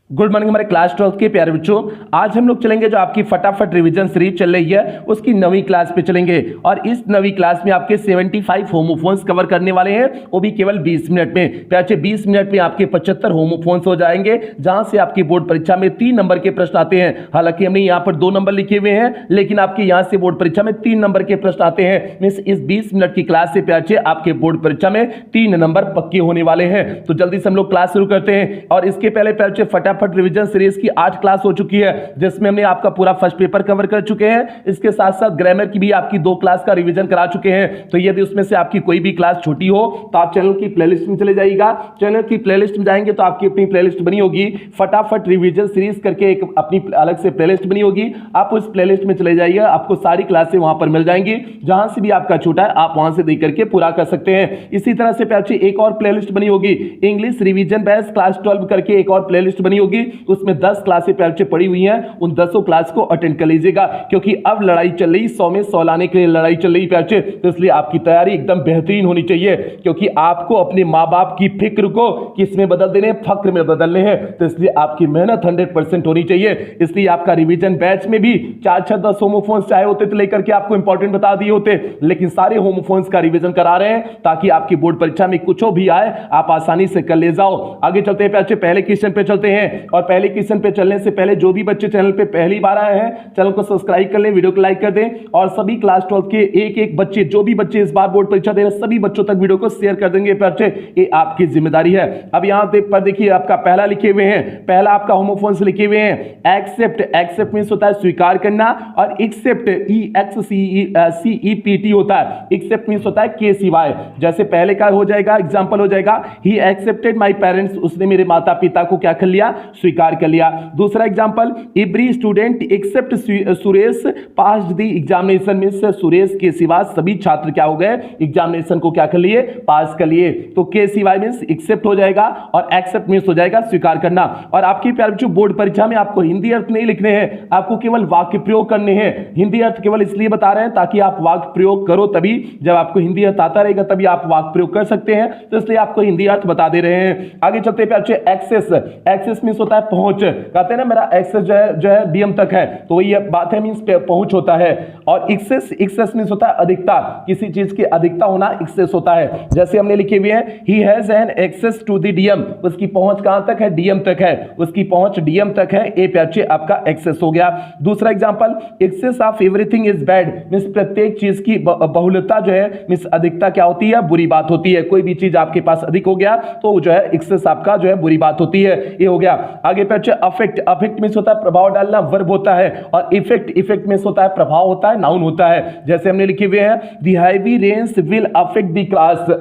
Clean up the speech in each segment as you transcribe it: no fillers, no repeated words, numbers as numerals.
Good morning हमारे class 12 के प्यारे बच्चों। आज हम लोग चलेंगे जो आपकी फटाफट रिवीजन सीरीज चल रही है उसकी 9वीं क्लास पे चलेंगे और इस 9वीं क्लास में आपके 75 होमोफोन्स कवर करने वाले हैं, वो भी केवल 20 मिनट में। प्यारे 20 मिनट में आपके 75 होमोफोन्स हो जाएंगे, जहां से आपकी बोर्ड परीक्षा में 3 नंबर के प्रश्न आते हैं। हालांकि हमने यहाँ पर 2 नंबर लिखे हुए हैं, लेकिन आपके यहाँ से बोर्ड परीक्षा में 3 नंबर के प्रश्न आते हैं। मींस इस 20 मिनट की क्लास से प्यारे आपके बोर्ड परीक्षा में 3 नंबर पक्के होने वाले हैं। तो जल्दी से हम लोग क्लास शुरू करते हैं। और इसके पहले प्यारे फटाफट रिवीजन सीरीज की 8 क्लास हो चुकी है, जिसमें हमने आपका पूरा फर्स्ट पेपर कवर कर चुके हैं। इसके साथ साथ ग्रामर की भी आपकी 2 क्लास का रिवीजन करा चुके हैं। तो यदि उसमें से आपकी कोई भी क्लास छोटी हो तो आप चैनल की प्लेलिस्ट में चले जाइएगा। चैनल की प्लेलिस्ट में जाएंगे तो आपकी अपनी प्लेलिस्ट बनी होगी, फटाफट रिवीजन सीरीज करके एक अपनी अलग से प्लेलिस्ट बनी होगी। आप उस प्लेलिस्ट में चले जाइए, आपको सारी क्लासें वहां पर मिल जाएंगी। जहां से भी आपका छूटा है आप वहां से देख करके पूरा कर सकते हैं। इसी तरह से प्यारे एक और प्लेलिस्ट बनी होगी, इंग्लिश रिवीजन बैच क्लास 12 करके एक और प्लेलिस्ट बनी होगी। उसमें 10 क्लासें प्यारे पड़ी हुई हैं, उन 10 क्लास को अटेंड कर लीजिएगा, क्योंकि अब लड़ाई चल रही 100 में 100 लाने के लिए लड़ाई चल रही प्यारे। तो इसलिए आपकी तैयारी एकदम बेहतरीन होनी चाहिए, क्योंकि आपको अपने माँ बाप की फिक्र को किसमें बदल देने, फक्र में बदलने हैं। तो इसलिए आपकी मेहनत 100% होनी चाहिए। इसलिए आपका रिवीजन बैच में भी 4-10 होमोफोन्स चाहे होते तो लेकर के आपको इंपॉर्टेंट बता दिए होते, लेकिन सारे होमोफोन्स का रिवीजन करा रहे हैं ताकि आपकी बोर्ड परीक्षा में कुछ भी आए आप आसानी से कर ले जाओ। आगे चलते हैं प्यारे, पहले क्वेश्चन पे चलते हैं। और पहले क्वेश्चन पे चलने से पहले जो भी बच्चे चैनल पे पहली बार आए हैं, चैनल को सब्सक्राइब कर लें, वीडियो को लाइक कर दें और सभी क्लास 12 के एक बच्चे, जो भी बच्चे इस बार बोर्ड परीक्षा दे रहे हैं, सभी बच्चों तक वीडियो को शेयर कर देंगे प्यारे। ये आपकी जिम्मेदारी है। अब यहां पर देखिए आपका पहला लिखे हुए हैं, पहला आपका होमोफोन्स लिखे हुए हैं एक्सेप्ट। एक्सेप्ट मींस होता है स्वीकार करना, और एक्सेप्ट EXCEPT होता है। एक्सेप्ट मींस होता है के सिवाय। जैसे पहले का हो जाएगा, एग्जांपल हो जाएगा ही एक्सेप्टेड माय पेरेंट्स, उसने मेरे माता पिता को क्या कर लिया, स्वीकार कर लिया। दूसरा example, every student except Suresh passed the examination, means Suresh के सिवा सभी छात्र क्या हो गए, एग्जामिनेशन को क्या कर लिए, पास कर लिए। तो के सिवाय मींस एक्सेप्ट हो जाएगा और एक्सेप्ट मींस हो जाएगा स्वीकार करना। और आपकी प्यारे बच्चों बोर्ड परीक्षा में आपको हिंदी अर्थ नहीं लिखने हैं, आपको केवल वाक्य प्रयोग करने हैं। हिंदी अर्थ केवल इसलिए बता रहे हैं ताकि आप वाक्य प्रयोग करो, तभी जब आपको हिंदी अर्थ आता रहेगा तभी आप वाक्य प्रयोग कर सकते हैं। तो इसलिए आपको हिंदी अर्थ बता दे रहे हैं। आगे चलते हैं प्यारे, एक्सेस। एक्सेस मींस होता है पहुंच। कहते हैं ना मेरा एक्सेस जो है डीएम तक है, तो वही बात है, मींस पहुंच होता है। और एक्सेस मींस होता है अधिकता, किसी चीज की अधिकता होना एक्सेस होता है। जैसे हमने लिखे हुए हैं he has an access to the DM, उसकी पहुंच कहां तक है, डीएम तक है, उसकी पहुंच डीएम तक है। ए प्यारे आपका एक्सेस हो गया। दूसरा example, access of everything is bad, means प्रत्येक चीज की बहुलता जो है, मींस अधिकता क्या होती है, बुरी बात होती है। कोई भी चीज आपके पास अधिक हो गया तो जो है एक्सेस आपका जो है बुरी बात होती है। ये हो गया। आगे प्यारे अफेक्ट। अफेक्ट मींस होता है प्रभाव डालना, वर्ब होता है। और इफेक्ट मींस होता है प्रभाव होता है, नाउन होता है। जैसे हमने लिखे हुए हैं the heavy rains will affect the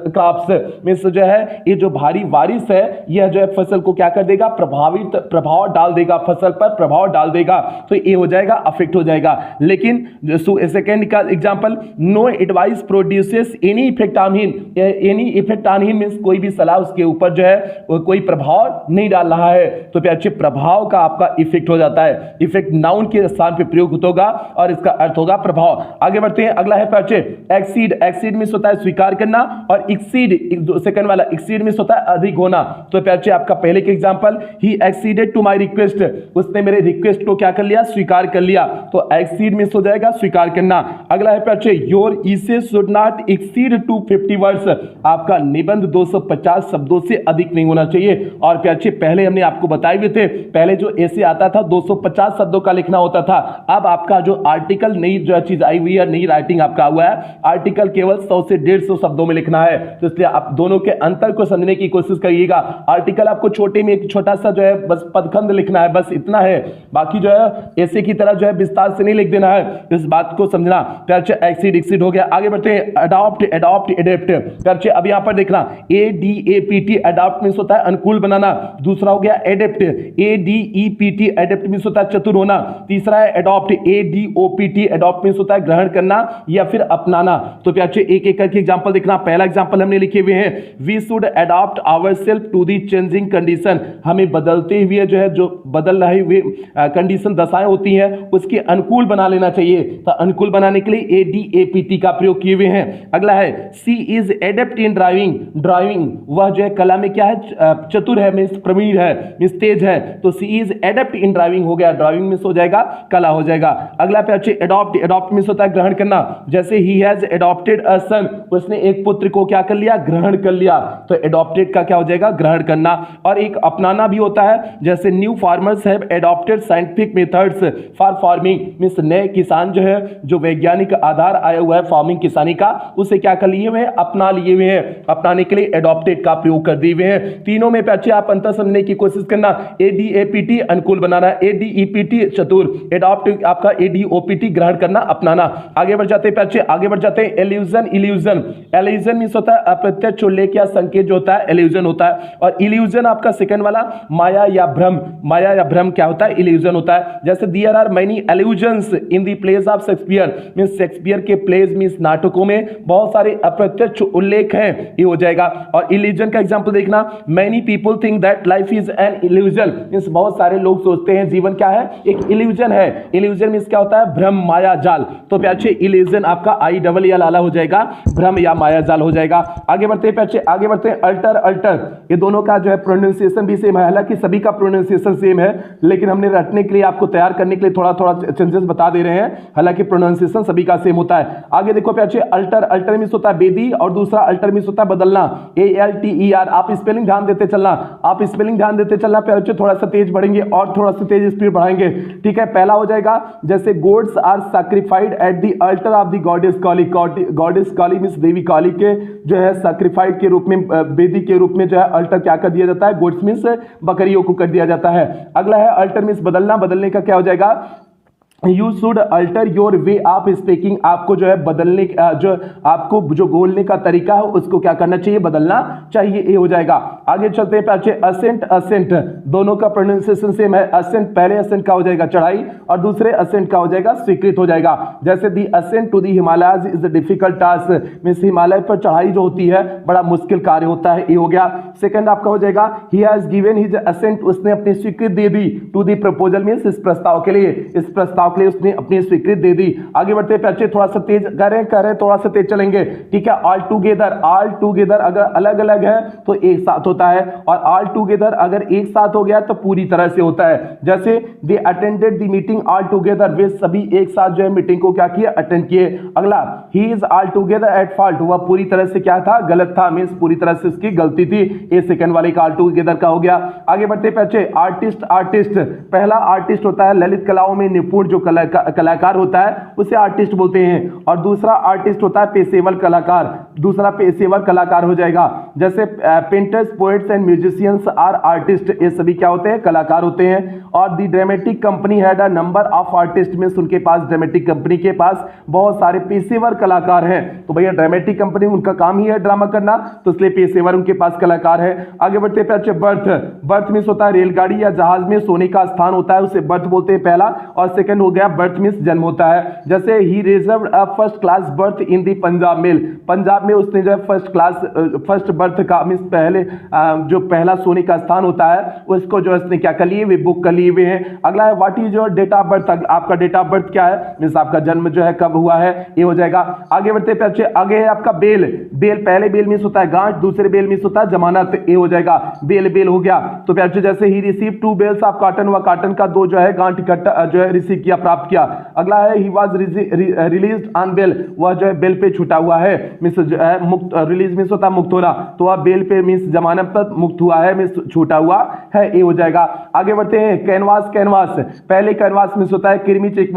crops, means जो है ये जो भारी बारिश है यह जो है फसल को क्या कर देगा, प्रभाव डाल देगा, फसल पर प्रभाव डाल देगा। तो ये हो जाएगा अफेक्ट हो जाएगा। लेकिन सेकंड का example, no advice produces any effect on him. Any effect on him means कोई भी सलाह उसके ऊपर जो है कोई प्रभाव नहीं डाल रहा है। तो प्यारे प्रभाव का आपका इफेक्ट हो जाता है। इफेक्ट नाउन के स्थान पे प्रयुक्त होगा और इसका अर्थ होगा प्रभाव। आगे बढ़ते हैं, अगला है प्यारे एक्सीड। एक्सीड मींस होता है स्वीकार करना, और एक्सीड सेकंड वाला एक्सीड मींस होता है अधिक होना। तो प्यारे आपका पहले के example, he exceeded to my request, उसने मेरे रिक्वेस्ट को क्या कर लिया, स्वीकार कर लिया। तो एक्सीड मींस हो जाएगा स्वीकार करना। अगला है प्यारे योर इसे शुड नॉट एक्सीड 250 वर्ड्स, आपका निबंध 250 शब्दों से अधिक नहीं होना चाहिए। और प्यारे पहले हमने आपको बताए हुए थे, पहले जो ऐसे आता था 250 शब्दों का लिखना होता था। अब आपका जो आर्टिकल नई जो चीज आई हुई है, नई राइटिंग आपका हुआ है, आर्टिकल केवल 100 से 150 शब्दों में लिखना है। तो इसलिए आप दोनों के अंतर को समझने की कोशिश करिएगा। आर्टिकल आपको छोटे में एक छोटा सा जो है बस पदखंड लिखना है, बस इतना है। बाकी जो है ऐसे की तरह जो है विस्तार से नहीं लिख देना है, इस बात को समझना। प्यारे एक्सीड हो गया। आगे बढ़ते हैं, अडॉप्ट एडेप्ट। प्यारे अब यहां पर देखना ADAPT, अडॉप्ट मींस होता है अनुकूल बनाना। दूसरा हो गया एडेप्ट, ADEPT, एडेप्ट मींस होता है चतुर होना। तीसरा है एडॉप्ट, ADOPT, एडॉप्ट मींस होता है ग्रहण करना या फिर अपनाना। तो प्यारे एक एक करके एग्जांपल देखना। पहला एग्जांपल हमने लिखे हुए हैं, we should adopt ourselves to the changing condition, हमें बदलते हुए जो है, जो बदल रहे हुए कंडीशन दशाएं होती हैं उसके अनुकूल बना लेना चाहिए। तो अनुकूल बनाने के लिए ADAPT का प्रयोग किए हुए हैं। अगला है C is adept in driving. Driving वह जो है कला में क्या है, चतुर है, मींस प्रवीण है, मींस तेज है, तो सी इज एडेप्ट इन ड्राइविंग हो गया, ड्राइविंग मींस हो जाएगा कला हो जाएगा। अगला पे अच्छे एडॉप्ट, एडॉप्ट मींस होता है ग्रहण करना, जैसे ही हैज एडॉप्टेड अ सन, उसने एक पुत्र को क्या कर लिया, ग्रहण कर लिया, तो एडॉप्टेड का क्या हो जाएगा, ग्रहण करना। और एक अपनाना भी होता है, जैसे new farmers have adopted scientific methods for farming, means नए किसान जो है, जो वैज्ञानिक आधार आया हुआ है फार्मिंग किसानी का, उसे क्या कर लिए हुए हैं, अपना लिए हुए हैं, अपनाने के लिए एडॉप्टेड का प्रयोग कर दिए हुए हैं। तीनों में अच्छे आप अंतर समझने की कोशिश करना, एडीएपीटी अनुकूल बनाना, एडीईपीटी चतुर, एडॉप्ट आपका एडीओपीटी ग्रहण करना, अपनाना। आगे बढ़ जाते हैं अच्छे, आगे बढ़ जाते हैं। एल्यूजन, इल्यूजन, एल्यूजन मींस होता है अप्रत्यक्ष उल्लेख या संकेत जो होता है, एल्यूजन होता है। और इल्यूजन आपका सेकंड वाला माया या भ्रम, माया या भ्रम क्या होता है, इल्यूजन होता है। जैसे there are many allusions in the plays of Shakespeare, means Shakespeare के प्लेस मींस नाटकों में बहुत सारे अप्रत्यक्ष उल्लेख हैं, ये हो जाएगा। और इल्यूजन का एग्जांपल देखना, many people think that life is an illusion, means बहुत सारे लोग सोचते हैं जीवन क्या है, एक इल्यूजन है। इल्यूजन मींस क्या होता है, भ्रम, माया जाल। तो प्यारे इल्यूजन आपका आई डबल एल आला हो जाएगा, भ्रम या माया जाल हो जाएगा। आगे बढ़ते हैं प्यारे, आगे बढ़ते हैं। अल्टर, अल्टर, ये दोनों का जो है प्रोनाउंसिएशन भी सेम है, हालांकि सभी का प्रोनाउंसिएशन सेम है, लेकिन हमने रटने के लिए, आपको तैयार करने के लिए थोड़ा थोड़ा चेंजेस बता दे रहे हैं, हालांकि प्रोनाउंसिएशन सभी का सेम होता है। आगे देखो प्यारे, अल्टर, अल्टर मींस होता है बेदी, और दूसरा अल्टर मींस होता है बदलना, ALTER। आप स्पेलिंग ध्यान देते चलना, आप स्पेलिंग ध्यान देते चलना प्यारे, थोड़ा सा तेज बढ़ेंगे और थोड़ा सा तेज स्पीड बढ़ाएंगे, ठीक है। पहला हो जाएगा, जैसे gods are sacrificed at the altar of the goddess Kali, goddess Kali means देवी काली के जो है सैक्रिफाइड के रूप में, वेदी के रूप में जो है अल्टर क्या कर दिया जाता है, गोड्स मींस बकरियों को कर दिया जाता है। अगला है अल्टर मींस बदलना, बदलने का क्या हो जाएगा, you should alter your way of speaking, आपको जो है बदलने, जो आपको जो बोलने का तरीका है उसको क्या करना चाहिए, बदलना चाहिए, ये हो जाएगा। आगे चलते हैं प्यारे, असेंट, असेंट, दोनों का प्रोनाउंसिएशन सेम है। असेंट, पहले असेंट का हो जाएगा चढ़ाई, और दूसरे असेंट का हो जाएगा स्वीकृत हो जाएगा। जैसे the ascent to the Himalayas is a difficult task, means Himalaya पर चढ़ाई जो होती है बड़ा मुश्किल कार्य होता है, ये हो गया। सेकंड आपका हो जाएगा, he has given his assent, उसने अपनी स्वीकृति दे दी, टू दी प्रपोजल मींस इस प्रस्ताव के लिए, इस प्रस्ताव के लिए उसने अपनी स्वीकृति दे दी। आगे बढ़ते प्यारे, थोड़ा सा तेज करें, थोड़ा सा तेज चलेंगे, ठीक है। ऑल टुगेदर, ऑल टुगेदर अगर अलग अलग है तो एक साथ होता है, और ऑल टुगेदर अगर एक साथ हो गया तो पूरी तरह से होता है। जैसे they attended the meeting all together, वे सभी एक साथ जो है मीटिंग को क्या किया, अटेंड किए। अगला, he is all together at fault, वह पूरी तरह से क्या था, गलत था, मींस पूरी तरह से उसकी गलती थी, ये सेकंड वाले का ऑल टुगेदर का हो गया। आगे बढ़ते प्यारे, आर्टिस्ट, आर्टिस्ट, पहला आर्टिस्ट होता है ललित कलाओं में निपुण जो कलाकार होता है उसे आर्टिस्ट बोलते हैं, और दूसरा आर्टिस्ट होता है पेशेवर कलाकार, दूसरा पेशेवर कलाकार हो जाएगा। जैसे painters, poets and musicians are artist, ये सभी क्या होते हैं, कलाकार होते हैं। और the dramatic company had a number of artist, means उनके पास, ड्रामेटिक कंपनी के पास बहुत सारे पेशेवर कलाकार हैं। तो भैया ड्रामेटिक कंपनी उनका काम ही है ड्रामा करना, तो इसलिए पेशेवर उनके पास कलाकार है। आगे बढ़ते प्यारे, बर्थ, बर्थ मींस होता है रेलगाड़ी या जहाज में सोने का स्थान होता है, उसे बर्थ बोलते हैं पहला। और सेकंड हो गया बर्थ मींस जन्म होता है। जैसे he reserved a first class berth in the Punjab mail, Punjab में उसने जो है फर्स्ट क्लास, फर्स्ट बर्थ का मींस पहले जो पहला सोने का स्थान होता है उसको जो उसने क्या कर लिए, वे बुक कर लिए हुए हैं। अगला है what is your date of birth, आपका डेट ऑफ बर्थ क्या है, मींस आपका जन्म जो है कब हुआ है, ये हो जाएगा। आगे बढ़ते प्यारे, आगे है आपका बेल, बेल, पहले बेल मींस होता है गांठ, दूसरे बेल मींस होता है जमानत, ये हो जाएगा, बेल, बेल हो गया। तो प्यारे जैसे ही रिसीव 2 बेल्स ऑफ कॉटन, व कॉटन का 2 जो है गांठ जो है रिसीव किया, प्राप्त किया। अगला है he was released on bail, वह जो है बेल पे छूटा हुआ है, मींस जो है मुक्त, रिलीज मींस होता है मुक्त होना, तो वह बेल पे मींस जमानत पर मुक्त हुआ है, मींस छूटा हुआ है, ये हो जाएगा। आगे बढ़ते हैं, कैनवास, कैनवास, पहले कैनवास मींस होता है किरमिच, एक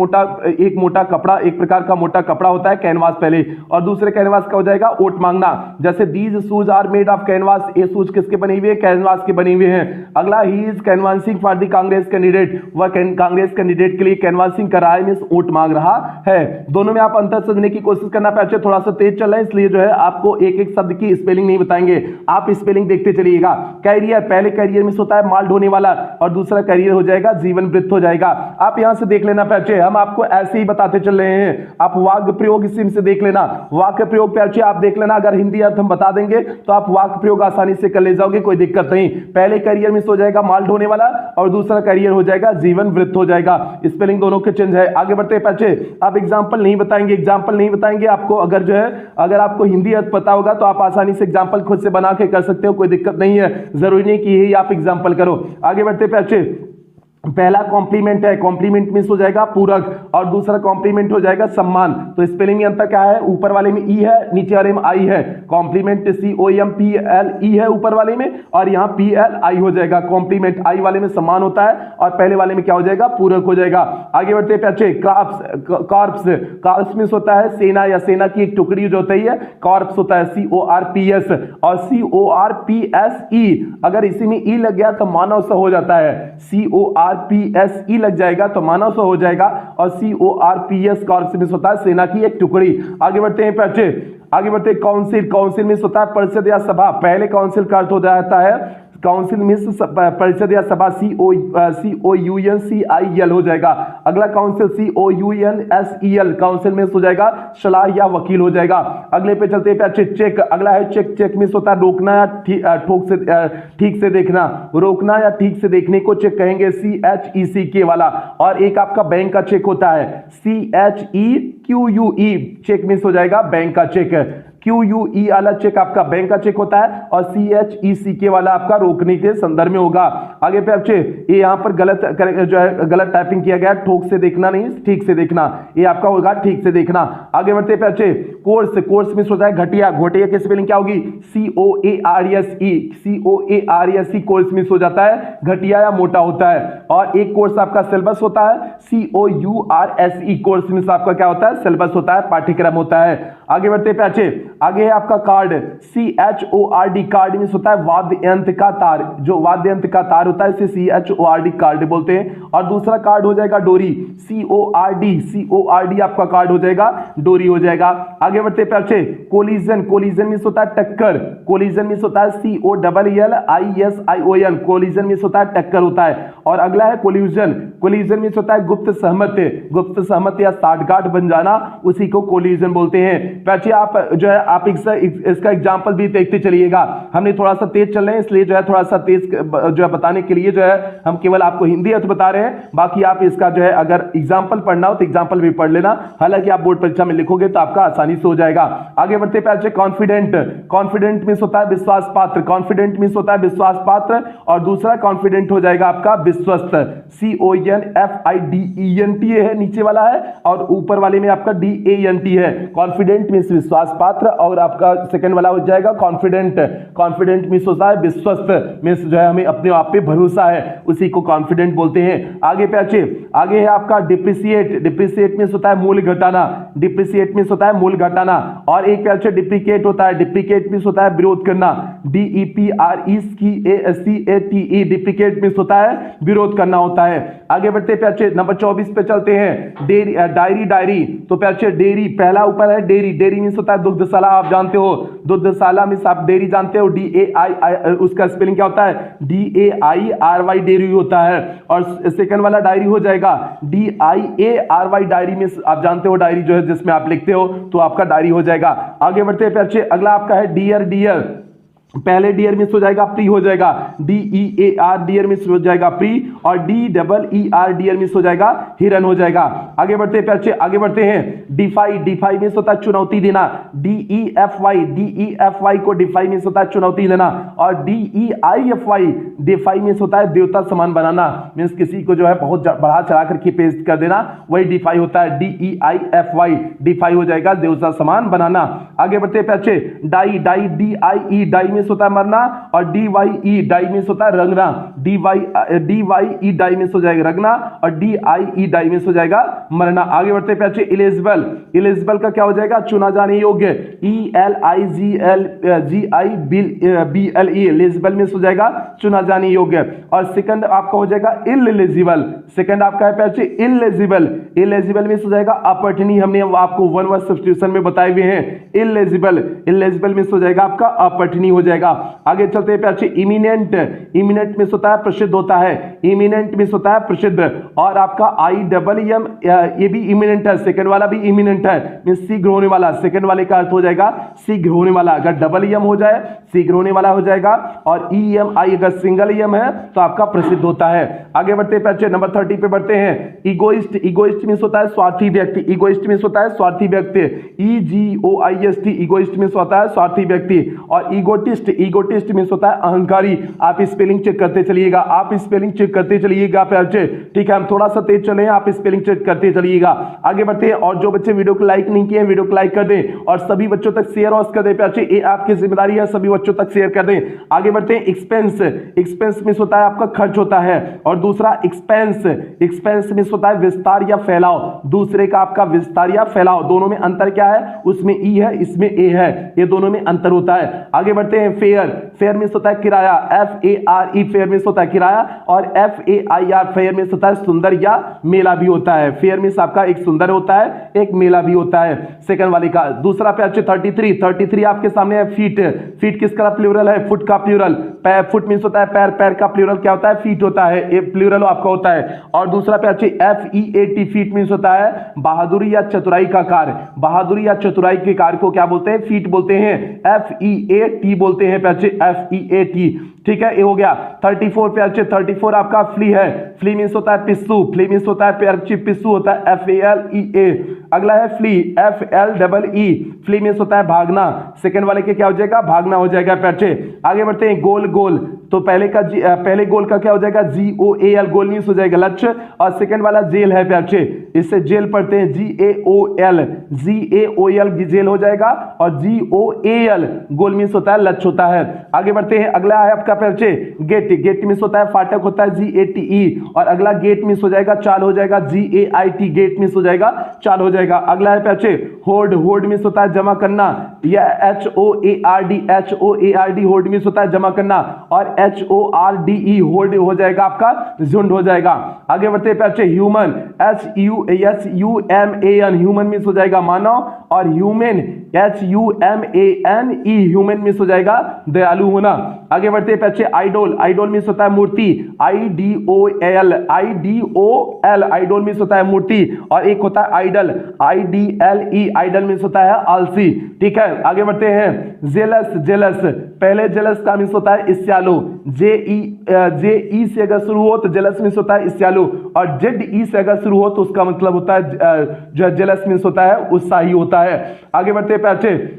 मोटा कपड़ा, एक प्रकार का मोटा कपड़ा होता है कैनवास पहले, और दूसरे कैनवास का हो जाएगा ओट मांगना। जैसे these shoes are made of canvas, ये शूज किसके बने हुए हैं, कैनवास के बने हुए हैं। अगला, he is canvassing for the Congress candidate, वह कांग्रेस कैंडिडेट के लिए कैनवासिंग कर रहा है, मींस वोट मांग रहा है। दोनों में आप अंतर समझने की कोशिश करना प्यारे, थोड़ा सा तेज चल रहा है इसलिए जो है आपको एक एक शब्द की स्पेलिंग नहीं बताएंगे, आप स्पेलिंग देखते चलिएगा। कैरियर, पहले कैरियर मींस होता है माल ढोने वाला, और दूसरा कैरियर हो जाएगा जीवन वृत्त हो जाएगा। आप यहां से देख लेना प्यारे, हम आपको ऐसे ही बताते चल रहे हैं, आप वाक्य प्रयोग इसी से देख लेना, वाक्य प्रयोग प्यारे आप देख लेना, अगर हिंदी अर्थ हम बता देंगे तो आप वाक्य प्रयोग आसानी से कर ले जाओगे, कोई दिक्कत नहीं। पहले कैरियर मींस हो जाएगा माल ढोने वाला, और दूसरा कैरियर हो जाएगा जीवन वृत्त हो जाएगा, स्पेलिंग दोनों के चेंज है। आगे बढ़ते हैं प्यारे, आप एग्जाम्पल नहीं बताएंगे, एग्जाम्पल नहीं बताएंगे आपको, अगर जो है अगर आपको हिंदी अर्थ पता होगा तो आप आसानी से एग्जाम्पल खुद से बना के कर सकते हो, कोई दिक्कत नहीं है, जरूरी नहीं कि यही आप एग्जाम्पल करो। आगे बढ़ते पे अच्छे, पहला कॉम्प्लीमेंट है, कॉम्प्लीमेंट मींस हो जाएगा पूरक, और दूसरा कॉम्प्लीमेंट हो जाएगा सम्मान। तो स्पेलिंग में अंतर क्या है, ऊपर वाले में ई है, नीचे वाले में आई है। कॉम्प्लीमेंट COMPLE है ऊपर वाले में, और यहाँ PLI हो जाएगा। कॉम्प्लीमेंट आई वाले में सम्मान होता है और पहले वाले में क्या हो जाएगा, पूरक हो जाएगा। आगे बढ़ते हैं अच्छे, कॉर्प्स मींस होता है सेना या सेना की एक टुकड़ी जो होती है, कॉर्प्स होता है CORPS, और CORPSE अगर इसी में ई लग गया तो मानव सा हो जाता है, CORPSE लग जाएगा तो मानव सा हो जाएगा, और CORPS कॉर्प्स में होता है सेना की एक टुकड़ी। आगे बढ़ते हैं बच्चे, आगे बढ़ते हैं काउंसिल, काउंसिल में होता है परिषद या सभा। पहले काउंसिल का अर्थ हो जाता है, काउंसिल मींस परिषद या सभा, COUNCIL हो जाएगा। अगला काउंसिल COUNSEL, काउंसिल में हो जाएगा सलाह या वकील हो जाएगा। अगले पे चलते हैं अच्छे, चेक, अगला है चेक, चेक में होता है रोकना या ठीक से देखना, रोकना या ठीक से देखने को चेक कहेंगे, CHECK वाला। और एक आपका बैंक का चेक होता है CHEQUE, चेक में हो जाएगा बैंक का चेक, QUE वाला चेक आपका बैंक का चेक होता है, और CHECK वाला आपका रोकने के संदर्भ में होगा। आगे पे अच्छे, ये यहाँ पर गलत जो है गलत टाइपिंग किया गया, ठोक से देखना नहीं, ठीक से देखना, ये आपका होगा ठीक से देखना। आगे बढ़ते पे अच्छे, कोर्स, कोर्स में होता है घटिया, घटिया की स्पेलिंग क्या होगी, COARSE, कोर्स में हो जाता है घटिया या मोटा होता है। और एक कोर्स आपका सिलेबस होता है COURSE, कोर्स में आपका क्या होता है, सिलेबस होता है, पाठ्यक्रम होता है। आगे बढ़ते पे अच्छे, आगे है आपका कार्ड, CHORD, कार्ड में होता है वाद्य यंत्र का तार, जो वाद्य यंत्र का तार होता है इसे CHORD कार्ड बोलते हैं। और दूसरा कार्ड हो जाएगा डोरी, CORD आपका कार्ड हो जाएगा, डोरी हो जाएगा। आगे बढ़ते पे अच्छे, कोलिजन, कोलिजन में होता है टक्कर, कोलिजन में होता है COLLISION, कोलिजन में होता है टक्कर होता है। और अगला है कोल्यूजन, कोल्यूजन में होता है गुप्त सहमति, गुप्त सहमति या साठगांठ बन जाना, उसी को कोल्यूजन बोलते हैं। पैचे आप जो है आप इसका एग्जांपल भी देखते चलिएगा, हमने थोड़ा सा तेज चल रहे हैं इसलिए जो है थोड़ा सा तेज जो है बताने के लिए जो है हम केवल आपको हिंदी अर्थ बता रहे हैं, बाकी आप इसका जो है अगर एग्जांपल पढ़ना हो तो एग्जांपल भी पढ़ लेना, हालांकि आप बोर्ड परीक्षा में लिखोगे तो आपका आसानी से हो जाएगा। आगे बढ़ते पैचे, कॉन्फिडेंट, कॉन्फिडेंट मींस होता है विश्वास पात्र, कॉन्फिडेंट मींस होता है विश्वास पात्र, और दूसरा कॉन्फिडेंट हो जाएगा आपका विश्वस्त, CONFIDENT है नीचे वाला है, और ऊपर वाले में आपका DANT है। कॉन्फिडेंट मींस विश्वास पात्र, और आपका सेकंड वाला हो जाएगा कॉन्फिडेंट, कॉन्फिडेंट मींस होता है विश्वस्त, मींस जो है हमें अपने आप पे भरोसा है, उसी को कॉन्फिडेंट बोलते हैं। आगे पे अच्छे, आगे है आपका डिप्रिसिएट, डिप्रिसिएट मींस होता है मूल्य घटाना, डिप्रिसिएट मींस होता है मूल्य घटाना। और एक पे अच्छे डिप्रिकेट होता है, डिप्रिकेट मींस होता है विरोध करना, DEPRECATE, डिप्रिकेट मींस होता है विरोध करना होता है। आगे बढ़ते पे अच्छे, नंबर 24 पे चलते हैं, डायरी, डायरी, तो पे अच्छे डेयरी, पहला ऊपर है डेयरी, डेयरी मींस होता है दुग्धशाला, आप जानते हो दुग्धशाला मींस आप डेयरी जानते हो, DAI, उसका स्पेलिंग क्या होता है, DAIRY, डेयरी होता है। और सेकंड वाला डायरी हो जाएगा DIARY, डायरी में आप जानते हो डायरी जो है जिसमें आप लिखते हो, तो आपका डायरी हो जाएगा। आगे बढ़ते हैं अच्छे, अगला आपका है डियर, डियर, पहले डियर मिस हो जाएगा प्री हो जाएगा, DEAR डियर मिस हो जाएगा प्री, और DEER डियर मिस हो जाएगा हिरन हो जाएगा। आगे बढ़ते हैं, आगे बढ़ते हैं, डिफाई, डिफाई मिस होता है चुनौती देना, DEFY को डिफाई मिस होता है चुनौती देना, और DEIFY डिफाई मिस होता है देवता समान बनाना, मीन्स किसी को जो है बहुत बढ़ा चढ़ा करके पेश कर देना, वही डिफाई होता है। DEIFY डिफाई हो जाएगा देवता समान बनाना। आगे बढ़ते हैं अच्छे, die, die, DIE die means होता है मरना, और DYE डाई मिस होता है रंगना, DYE डाई मिस हो जाएगा रंगना, और DIE डाई मिस हो जाएगा मरना। आगे बढ़ते हैं अच्छे, इलिजिबल, इलिजिबल का क्या हो जाएगा चुना जाने योग्य, ELIGIBLE, इलिजिबल मिस हो जाएगा चुना जाने योग्य। और सेकंड आपका हो जाएगा इलिजिबल, सेकंड आपका है अच्छे इलिजिबल, इलिजिबल मिस हो जाएगा अपठनीय, हमने आपको वन वर्ड सब्स्टिट्यूशन में बताए हुए हैं, इलिजिबल, इलिजिबल मिस हो जाएगा आपका अपठनीय हो जाएगा। आगे चलते हैं प्यारे, इमिनेंट, इमिनेंट मींस होता है प्रसिद्ध होता है, इमिनेंट मींस होता है प्रसिद्ध। और आपका IMM ये भी इमिनेंट है, सेकंड वाला भी इमिनेंट है, मींस शीघ्र होने वाला, सेकंड वाले का अर्थ हो जाएगा शीघ्र होने वाला। अगर डबल EM हो जाए शीघ्र होने वाला हो जाएगा, और EMI अगर सिंगल EM है तो आपका प्रसिद्ध होता है। आगे बढ़ते हैं प्यारे, नंबर 30 पे बढ़ते हैं। इगोइस्ट, इगोइस्ट मींस होता है स्वार्थी व्यक्ति, इगोइस्ट मींस होता है स्वार्थी व्यक्ति, EGOIST, इगोइस्ट मींस होता है स्वार्थी व्यक्ति। और इगोटिस्ट, इगोटिस्ट मींस होता है अहंकारी। आप स्पेलिंग चेक करते चलिएगा, आप स्पेलिंग चेक करते चलिएगा प्यारे, ठीक है। हम थोड़ा सा तेज चले, आप स्पेलिंग चेक करते चलिएगा। आगे बढ़ते हैं, और जो बच्चे वीडियो को लाइक नहीं किए वीडियो को लाइक कर दें, और सभी बच्चों तक शेयर और कर दें प्यारे, ये आपकी जिम्मेदारी है, सभी बच्चों तक शेयर कर दें। आगे बढ़ते हैं, एक्सपेंस, एक्सपेंस मींस होता है आपका खर्च होता है, और दूसरा एक्सपेंस, एक्सपेंस मींस होता है विस्तार या फैलाव, दूसरे का आपका विस्तार या फैलाव। दोनों में अंतर क्या है, उसमें ई है इसमें ए है, ये दोनों में अंतर होता है। आगे बढ़ते हैं, फेयर, फेयर मींस होता है किराया, FARE, फेयर मींस होता है किराया, और FAIR, फेयर मींस होता है सुंदर या मेला भी होता है। फेयर मींस आपका एक सुंदर होता है, एक मेला भी होता है, सेकंड वाले का। दूसरा पे अच्छे 33 आपके सामने है, फीट, फीट किसका प्लूरल है, फुट का प्लूरल, फुट मींस होता है पैर, पैर का प्लूरल क्या होता है, फीट होता है, ये प्लूरल आपका होता है। और दूसरा पे अच्छे FEAT, फीट मींस होता है बहादुरी या चतुराई का कार्य, बहादुरी या चतुराई के कार्य को क्या बोलते हैं, फीट बोलते हैं, FEAT बोलते हैं प्यारे, FEAT, ठीक है। ये हो गया 34 प्यारे, 34 आपका फ्ली है, फ्ली मींस होता है पिस्सू, फ्ली मींस होता है प्यारे पिस्सू होता है, FALEA। अगला है फ्ली, FLEE, फ्ली मींस होता है भागना, सेकंड वाले के क्या हो जाएगा, भागना हो जाएगा प्यारे। आगे बढ़ते हैं, गोल, गोल, तो पहले का पहले गोल का क्या हो जाएगा, GOAL, गोल मींस हो जाएगा लक्ष्य, और सेकंड वाला जेल है प्यारे, इससे जेल पढ़ते हैं, GAOL, जेल हो जाएगा, और GOAL गोल मींस होता है लक्ष्य होता है। आगे बढ़ते हैं, अगला है आपका प्यारे गेट, गेट मींस होता है फाटक होता है, GATE, और अगला गेट मींस हो जाएगा चाल हो जाएगा, GAIT, गेट मींस हो जाएगा चाल हो जाएगा। अगला है प्यारे होर्ड, होर्ड मींस होता है जमा करना, या HOARD, होर्ड मींस होता है जमा करना, और HORDE, होर्ड हो जाएगा आपका झुंड हो जाएगा। आगे बढ़ते हैं प्यारे, ह्यूमन, HUMAN, ह्यूमन मींस हो जाएगा मानव, और ह्यूमन HUMANE, ह्यूमन मींस हो जाएगा दयालु होना। आगे बढ़ते हैं प्यारे, आइडोल, आइडोल मींस होता है मूर्ति, IDOL, आइडोल मींस होता है मूर्ति, और एक होता है आइडल, IDLE, आइडल मींस होता है आलसी, ठीक है। आगे बढ़ते हैं, जेलस, जेलस, पहले जेलस का मींस होता है ईर्ष्यालु, JE से अगर शुरू हो तो जेलस मींस होता है ईर्ष्यालु, और ZE से अगर शुरू हो तो उसका मतलब होता है जो जेलस मींस होता है उत्साही होता है। आगे बढ़ते हैं प्यारे,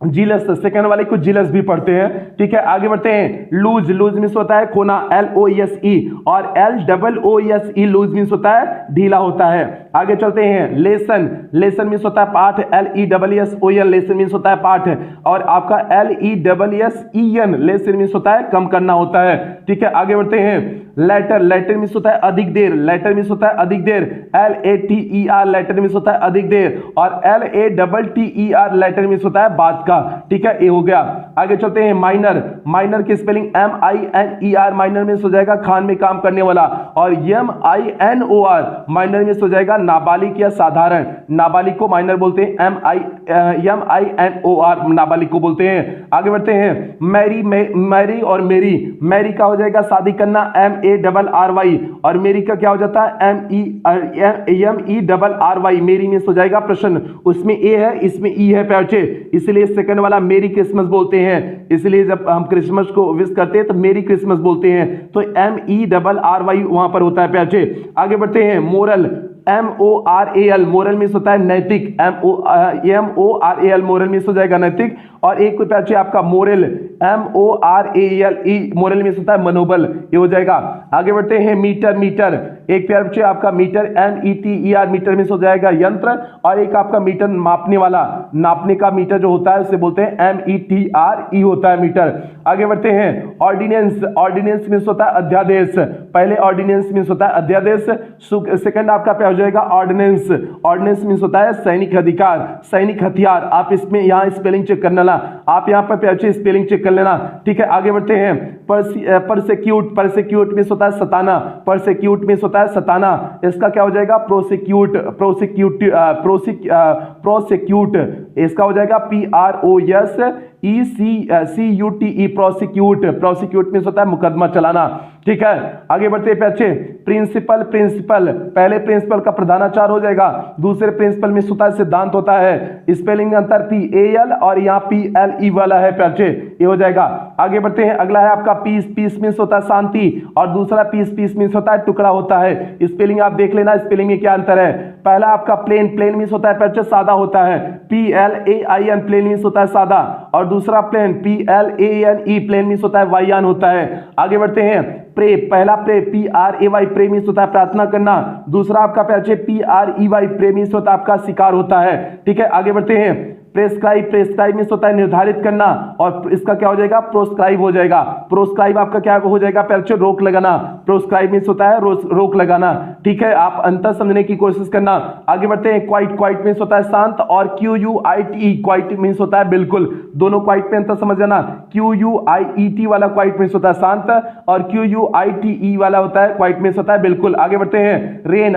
जीलस, सेकंड वाले को जीलस भी पढ़ते हैं, ठीक है। आगे बढ़ते हैं, लूज, लूज मींस होता है खोना, LOSE, और LOOSE, लूज मींस होता है ढीला होता है। आगे चलते हैं, लेसन, लेसन मींस होता है पाठ, LESSON, लेसन मींस होता है पाठ, और आपका LESSEN, लेसन मींस होता है कम करना होता है, ठीक है। आगे बढ़ते हैं, लेटर, लेटर मींस होता है अधिक देर, लेटर मींस होता है अधिक देर, LATER, लेटर मींस होता है अधिक देर, और LATTER, लेटर मींस होता है बात का, ठीक है। ये हो गया। आगे चलते हैं, माइनर, माइनर की स्पेलिंग MINER, माइनर मींस हो जाएगा खान में काम करने वाला, और MINOR, माइनर मींस हो जाएगा नाबालिग या साधारण, नाबालिग को माइनर बोलते हैं, MINOR, नाबालिग को बोलते हैं। आगे बढ़ते हैं, मैरी, मैरी और मेरी, मैरी का हो जाएगा शादी करना, MARRY, और मेरी का क्या हो जाता है, MERRY, मेरी मींस हो जाएगा प्रश्न, उसमें ए है इसमें ई है प्यारे, इसलिए सेकंड वाला मेरी क्रिसमस बोलते हैं, इसलिए जब हम क्रिसमस को विश करते हैं तो मेरी क्रिसमस बोलते हैं, तो MERRY वहां पर होता है प्यारे। आगे बढ़ते हैं, मोरल, MORAL, मोरल मींस होता है नैतिक, MORAL, मोरल मींस हो जाएगा नैतिक, और एक प्यारे आपका मोरल, MORALE, मोरल मींस होता है मनोबल, ये हो जाएगा। आगे बढ़ते हैं, मीटर, मीटर, एक प्यारे आपका मीटर, METER, मीटर मींस हो जाएगा यंत्र, और एक आपका मीटर मापने वाला, नापने का मीटर जो होता है उसे बोलते हैं METRE होता है मीटर। आगे बढ़ते हैं, ऑर्डिनेंस, ऑर्डिनेंस मींस होता है अध्यादेश, पहले ऑर्डिनेंस मींस होता है अध्यादेश, सेकंड आपका क्या हो जाएगा, ऑर्डिनेंस, ऑर्डिनेंस मींस होता है सैनिक अधिकार, सैनिक हथियार। आप इसमें यहाँ स्पेलिंग चेक कर लेना, आप यहाँ पर प्यारे स्पेलिंग चेक कर लेना, ठीक है। आगे बढ़ते हैं, परसिक्यूट, परसिक्यूट मींस होता है सताना, परसिक्यूट मींस होता है सताना। इसका क्या हो जाएगा? प्रोसिक्यूट, प्रोसिक्यूट इसका हो जाएगा PROSECUTE, प्रोसिक्यूट, प्रोसिक्यूट मींस होता है मुकदमा चलाना। ठीक है, आगे बढ़ते हैं बच्चे। प्रिंसिपल, प्रिंसिपल पहले प्रिंसिपल का प्रधानाचार्य हो जाएगा, दूसरे प्रिंसिपल मींस होता है सिद्धांत होता है। स्पेलिंग अंतर PAL और यहाँ PLE वाला है बच्चे, ये हो जाएगा। आगे बढ़ते हैं, अगला है आपका पीस, पीस मींस होता है शांति और दूसरा पीस, पीस मींस होता है टुकड़ा होता है। स्पेलिंग आप देख लेना, स्पेलिंग में क्या अंतर है। पहला आपका प्लेन, प्लेन मींस होता है बच्चे सादा होता है, PLAIN प्लेन मींस होता है सादा, और दूसरा प्लेन PLANE प्लेन मींस होता है वायुयान होता है। आगे बढ़ते हैं, प्रे, पहला प्रे PRAY प्रे मींस होता है प्रार्थना करना, दूसरा आपका बच्चे PREY प्रे मींस होता है आपका शिकार होता है। ठीक है, आगे बढ़ते हैं। प्रेस्क्राइब, प्रेस्क्राइब मींस होता है निर्धारित करना और इसका क्या हो जाएगा? प्रोस्क्राइब हो जाएगा। प्रोस्क्राइब आपका क्या हो जाएगा? बच्चे रोक लगाना, प्रोस्क्राइब मींस होता है रोक लगाना। ठीक है, आप अंतर समझने की कोशिश करना। आगे बढ़ते हैं, क्वाइट, क्वाइट मींस होता है शांत और QUITE क्वाइट मींस होता है बिल्कुल। दोनों क्वाइट पे अंतर समझ जाना, QUIET वाला क्वाइट मींस होता है शांत और QUITE वाला होता है क्वाइट मींस होता है बिल्कुल। आगे बढ़ते हैं, रेन,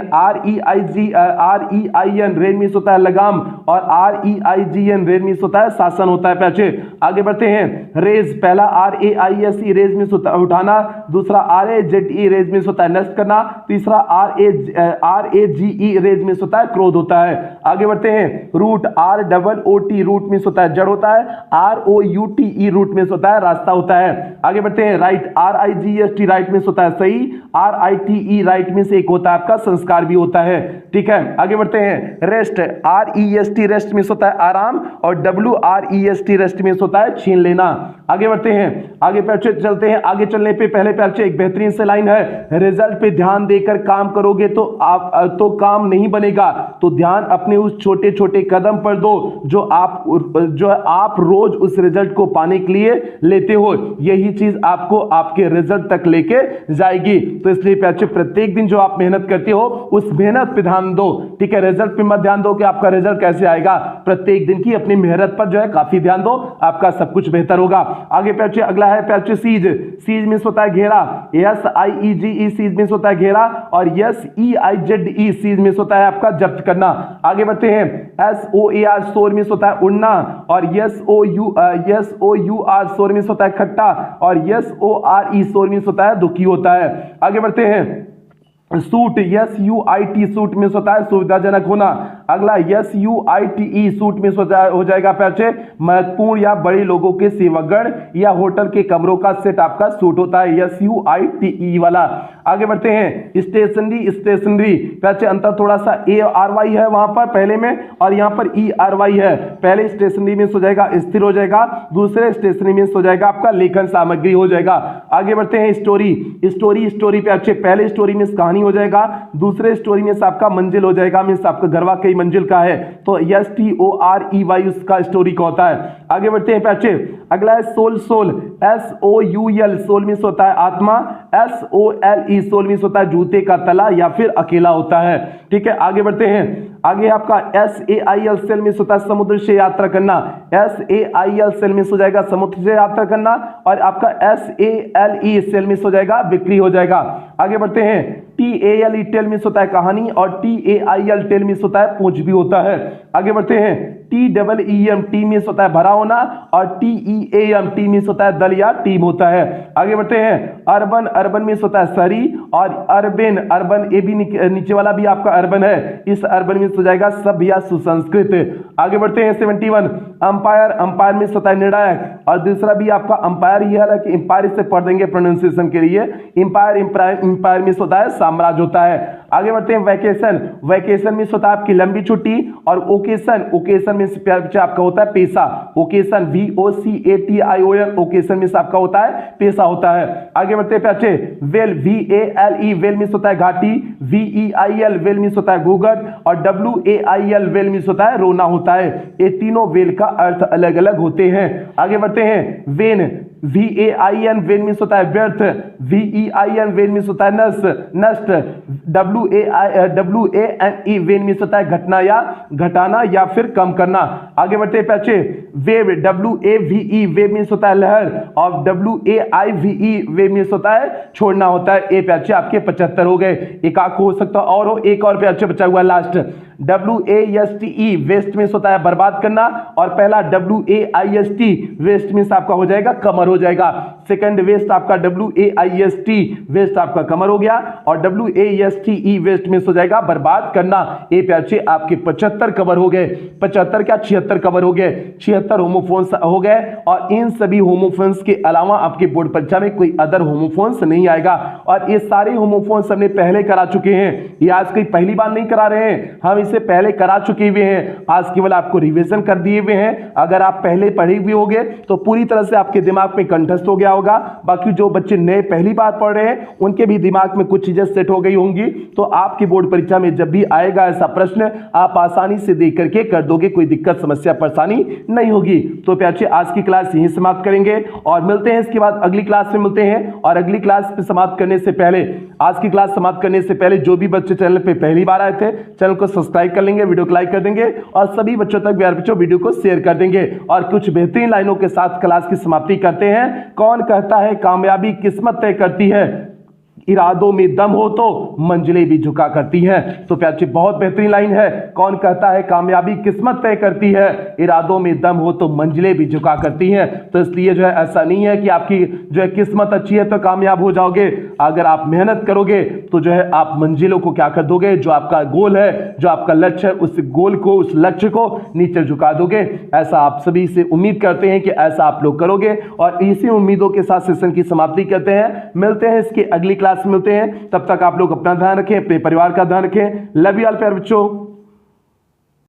REIN रेन मींस होता है लगाम और REIGN रेन मींस होता है शासन होता है बच्चे। आगे बढ़ते हैं, रेज, पहला RAISE रेज मींस होता है उठाना, दूसरा RAZE रेज मींस होता है नष्ट करना, तीसरा RAGE रेज मींस होता है क्रोध होता है। आगे बढ़ते हैं, रूट, ROOT रूट मींस होता है जड़ होता है, ROUTE रूट मींस होता है रास्ता होता है। आगे बढ़ते हैं, राइट, RIGST राइट मींस होता है सही, RITE राइट मींस एक होता है आपका संस्कार भी होता है। ठीक है, आगे बढ़ते हैं, रेस्ट, REST रेस्ट मींस होता है आराम और WREST रेस्ट मींस होता है छीन लेना। आगे बढ़ते हैं, आगे बच्चे चलते हैं। आगे चलने पे पहले बच्चे एक बेहतरीन से लाइन है, रिजल्ट पे ध्यान देकर काम करोगे तो तो काम नहीं बनेगा, तो ध्यान अपने उस छोटे छोटे कदम पर दो जो आप रोज उस रिजल्ट को पाने के लिए लेते हो, यही चीज आपको आपके रिजल्ट तक लेके जाएगी। तो इसलिए बच्चे प्रत्येक दिन जो आप मेहनत करते हो उस मेहनत पे ध्यान दो। ठीक है, रिजल्ट पे मत ध्यान दो कि आपका रिजल्ट कैसे आएगा, प्रत्येक दिन की अपनी मेहनत पर जो है काफी ध्यान दो, आपका सब कुछ बेहतर होगा। आगे बच्चे अगला है बच्चे सीज, सीज मींस होता है घेरा, SIEGE सीज मींस होता है घेरा और SEIZE सीज मींस होता है आपका जब्त करना। आगे बढ़ते हैं, SOAR सोर मींस होता है उड़ना और SOUR सोर मींस होता है खट्टा और SORE सोर मींस होता है दुखी होता है। आगे बढ़ते हैं, सूट, SUIT सूट मींस होता है सुविधाजनक होना। अगला SUITE सूट मींस हो जाएगा बच्चे महत्वपूर्ण या बड़े लोगों के सेवागण या होटल के कमरों का सेट आपका सूट होता है, SUITE वाला। आगे बढ़ते हैं, स्टेशनरी, स्टेशनरी बच्चे अंतर थोड़ा सा ARY है वहां पर पहले में और यहाँ पर ERY है। पहले स्टेशनरी मींस हो जाएगा स्थिर हो जाएगा, दूसरे स्टेशनरी मींस हो जाएगा आपका लेखन सामग्री हो जाएगा। आगे बढ़ते हैं, स्टोरी, स्टोरी, स्टोरी बच्चे पहले स्टोरी मींस कहानी हो जाएगा, दूसरे स्टोरी मींस आपका मंजिल हो जाएगा, मींस आपका घरवा कई मंजिल का है, तो STOREY उसका स्टोरी का होता है। आगे बढ़ते हैं बच्चे, अगला है soul, soul, SOUL soul means होता है आत्मा, SOLE सोल मींस होता है जूते का तला या फिर अकेला होता है। ठीक है, आगे बढ़ते हैं, आगे आपका SAIL सेल मींस होता है समुद्र से यात्रा करना, SAIL सेल मींस हो जाएगा समुद्र से यात्रा करना और आपका SALE सेल मींस हो जाएगा बिक्री हो जाएगा। आगे बढ़ते हैं, TALE टेल मींस होता है कहानी और TAIL टेल मींस होता है पूंछ भी होता है। आगे बढ़ते हैं, TEEM टी मींस होता है भरा होना और TEAM टी मींस होता है दल या टीम होता है। आगे बढ़ते हैं, अर्बन, अर्बन मींस होता है शहरी और अर्बन, अर्बन ये भी नीचे वाला भी आपका अर्बन है, इस अर्बन मींस हो जाएगा सभ्य या सुसंस्कृत। आगे बढ़ते हैं, 71 अंपायर, अंपायर मींस होता है निर्णायक और दूसरा भी आपका अंपायर ही है कि अंपायर से पढ़ देंगे प्रोनाउंसिएशन के लिए, अंपायर, अंपायर मींस होता है साम्राज्य होता है। आगे बढ़ते हैं, वैकेशन, वैकेशन मींस होता है आपकी लंबी छुट्टी और ओकेशन, ओकेशन मींस आपका होता है पेशा, ओकेशन VOCATION ओकेशन मींस आपका होता है पेशा होता है। आगे बढ़ते हैं बच्चे, वेल, VALE वेल मींस होता है घाटी, VEIL वेल मींस होता है घूंघट और WAIL वेल मींस होता है रोना होता है। ये तीनों वेल का अर्थ अलग अलग होते हैं। आगे बढ़ते हैं, वेन, VAIN वेन मींस होता है व्यर्थ, VEIN वेन मींस होता है नष्ट, WANE वेन मींस होता है घटना या घटाना या फिर कम करना। आगे बढ़ते हैं बच्चे, वेव, WAVE, वेव मीन्स होता है लहर, और WAIVE, वेव मीन्स होता है छोड़ना होता है। ए बच्चे आपके 75 हो गए। एक आपको हो सकता है और हो, एक और बच्चे बचा हुआ लास्ट, WASTE, वेस्ट मीन्स होता है बर्बाद करना, और पहला WAIST, वेस्ट मीन्स आपका हो जाएगा कमर हो जाएगा। सेकंड वेस्ट आपका WAIST, वेस्ट आपका कमर हो गया, और WASTE, वेस्ट मीन्स हो जाएगा बर्बाद करना। ए बच्चे आपके 75 कवर हो गए। 75 क्या 76 कवर हो गए, 76 होमोफोन्स हो गए। और इन सभी होमोफोन्स के अलावा आपके बोर्ड परीक्षा में कोई अदर होमोफोन्स नहीं आएगा। और ये सारे होमोफोन्स हमने पहले करा चुके हैं, ये आज कोई पहली बार नहीं करा रहे हैं, हम इसे पहले करा चुके हुए हैं। आज केवल आपको रिवीजन कर दिए हुए हैं। अगर आप पहले पढ़े हुए होंगे तो पूरी तरह से आपके दिमाग में कंठस्थ हो गया होगा। बाकी जो बच्चे नए पहली बार पढ़ रहे हैं उनके भी दिमाग में कुछ चीजें सेट हो गई होंगी। तो आपकी बोर्ड परीक्षा में जब भी आएगा ऐसा प्रश्न, आप आसानी से देख करके कर दोगे, कोई दिक्कत समस्या परेशानी नहीं होगी। तो बच्चे आज की क्लास यहीं समाप्त करेंगे और मिलते हैं इसके बाद अगली क्लास में मिलते हैं। और अगली क्लास पे समाप्त करने से पहले, आज की क्लास समाप्त करने से पहले जो भी बच्चे चैनल पे पहली बार आए थे, चैनल को सब्सक्राइब कर लेंगे, वीडियो को लाइक कर देंगे और सभी बच्चों तक प्यारे बच्चों वीडियो को शेयर कर देंगे। और कुछ बेहतरीन लाइनों के साथ क्लास की समाप्ति करते हैं। कौन कहता है कामयाबी किस्मत तय करती है, इरादों में दम हो तो मंजिलें भी झुका करती हैं। तो प्यारे बहुत बेहतरीन लाइन है, कौन कहता है कामयाबी किस्मत तय करती है, इरादों में दम हो तो मंजिलें भी झुका करती हैं। तो इसलिए जो है ऐसा नहीं है कि आपकी जो है किस्मत अच्छी है तो कामयाब हो जाओगे। अगर आप मेहनत करोगे तो जो है आप मंजिलों को क्या कर दोगे, जो आपका गोल है, जो आपका लक्ष्य है, उस गोल को, उस लक्ष्य को नीचे झुका दोगे। ऐसा आप सभी से उम्मीद करते हैं कि ऐसा आप लोग करोगे। और इसी उम्मीदों के साथ सेशन की समाप्ति करते हैं। मिलते हैं इसकी अगली क्लास मिलते हैं। तब तक आप लोग अपना ध्यान रखें, अपने परिवार का ध्यान रखें। लव यू ऑल प्यारे बच्चों।